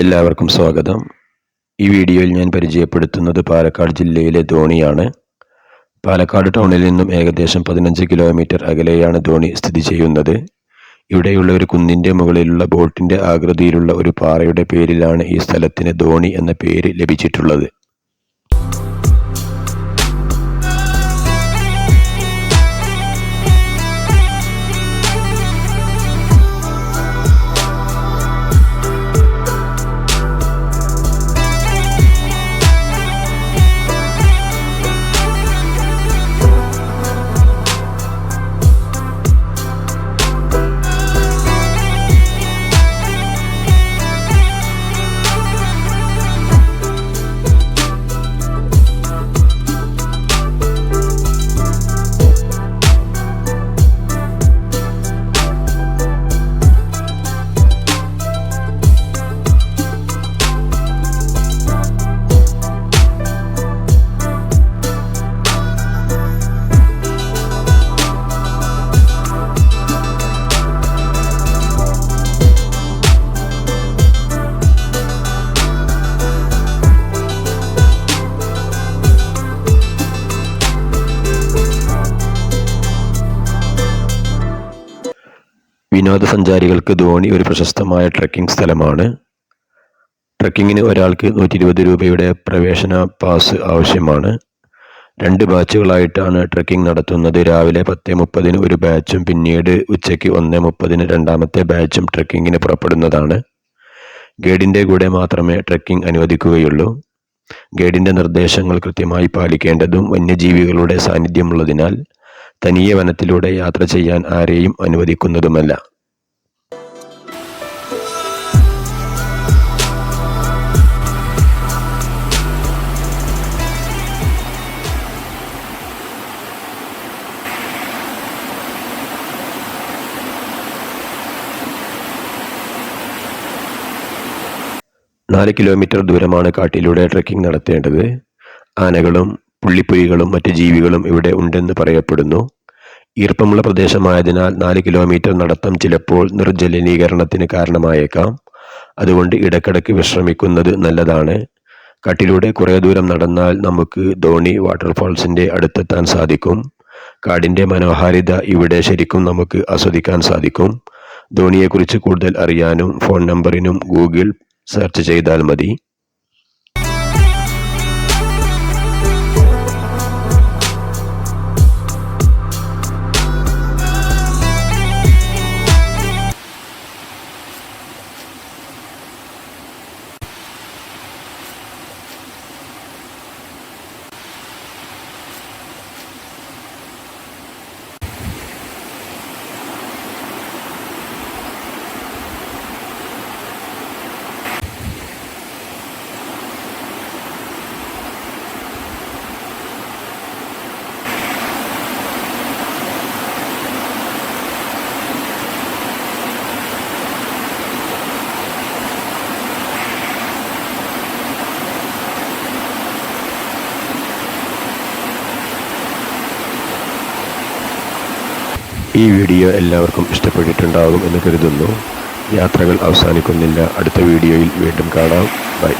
എല്ലാവർക്കും സ്വാഗതം. ഈ വീഡിയോയിൽ ഞാൻ പരിചയപ്പെടുത്തുന്നത് പാലക്കാട് ജില്ലയിലെ ധോണിയാണ്. പാലക്കാട് ടൗണിൽ നിന്നും ഏകദേശം 15 കിലോമീറ്റർ അകലെയാണ് ധോണി സ്ഥിതി ചെയ്യുന്നത്. ഇവിടെയുള്ള ഒരു കുന്നിൻ്റെ മുകളിലുള്ള ബോട്ടിൻ്റെ ആകൃതിയിലുള്ള ഒരു പാറയുടെ പേരിലാണ് ഈ സ്ഥലത്തിന് ധോണി എന്ന പേര് ലഭിച്ചിട്ടുള്ളത്. വിനോദസഞ്ചാരികൾക്ക് ധോണി ഒരു പ്രശസ്തമായ ട്രെക്കിംഗ് സ്ഥലമാണ്. ട്രെക്കിങ്ങിന് ഒരാൾക്ക് 120 രൂപയുടെ പ്രവേശന പാസ് ആവശ്യമാണ്. 2 ബാച്ചുകളായിട്ടാണ് ട്രെക്കിംഗ് നടത്തുന്നത്. രാവിലെ 10:30 ഒരു ബാച്ചും പിന്നീട് ഉച്ചയ്ക്ക് 1:30 രണ്ടാമത്തെ ബാച്ചും ട്രെക്കിങ്ങിന് പുറപ്പെടുന്നതാണ്. ഗൈഡിൻ്റെ കൂടെ മാത്രമേ ട്രെക്കിംഗ് അനുവദിക്കുകയുള്ളൂ. ഗൈഡിൻ്റെ നിർദ്ദേശങ്ങൾ കൃത്യമായി പാലിക്കേണ്ടതും വന്യജീവികളുടെ സാന്നിധ്യമുള്ളതിനാൽ തനിയെ വനത്തിലൂടെ യാത്ര ചെയ്യാൻ ആരെയും അനുവദിക്കുന്നതുമല്ല. നാല് കിലോമീറ്റർ ദൂരമാണ് കാട്ടിലൂടെ ട്രെക്കിംഗ് നടത്തേണ്ടത്. ആനകളും പുള്ളിപ്പുലികളും മറ്റ് ജീവികളും ഇവിടെ ഉണ്ടെന്ന് പറയപ്പെടുന്നു. ഈർപ്പമുള്ള പ്രദേശമായതിനാൽ 4 കിലോമീറ്റർ നടത്തം ചിലപ്പോൾ നിർജ്ജലീകരണത്തിന് കാരണമായേക്കാം. അതുകൊണ്ട് ഇടയ്ക്കിടയ്ക്ക് വിശ്രമിക്കുന്നത് നല്ലതാണ്. കാട്ടിലൂടെ കുറേ ദൂരം നടന്നാൽ നമുക്ക് ധോണി വാട്ടർഫാൾസിൻ്റെ അടുത്തെത്താൻ സാധിക്കും. കാടിൻ്റെ മനോഹാരിത ഇവിടെ ശരിക്കും നമുക്ക് ആസ്വദിക്കാൻ സാധിക്കും. ധോണിയെക്കുറിച്ച് കൂടുതൽ അറിയാനും ഫോൺ നമ്പറിനും ഗൂഗിൾ സെർച്ച് ചെയ്താൽ മതി. ഈ വീഡിയോ എല്ലാവർക്കും ഇഷ്ടപ്പെട്ടിട്ടുണ്ടാകും എന്ന് കരുതുന്നു. യാത്രകൾ അവസാനിക്കുന്നില്ല. അടുത്ത വീഡിയോയിൽ വീണ്ടും കാണാം. ബൈ.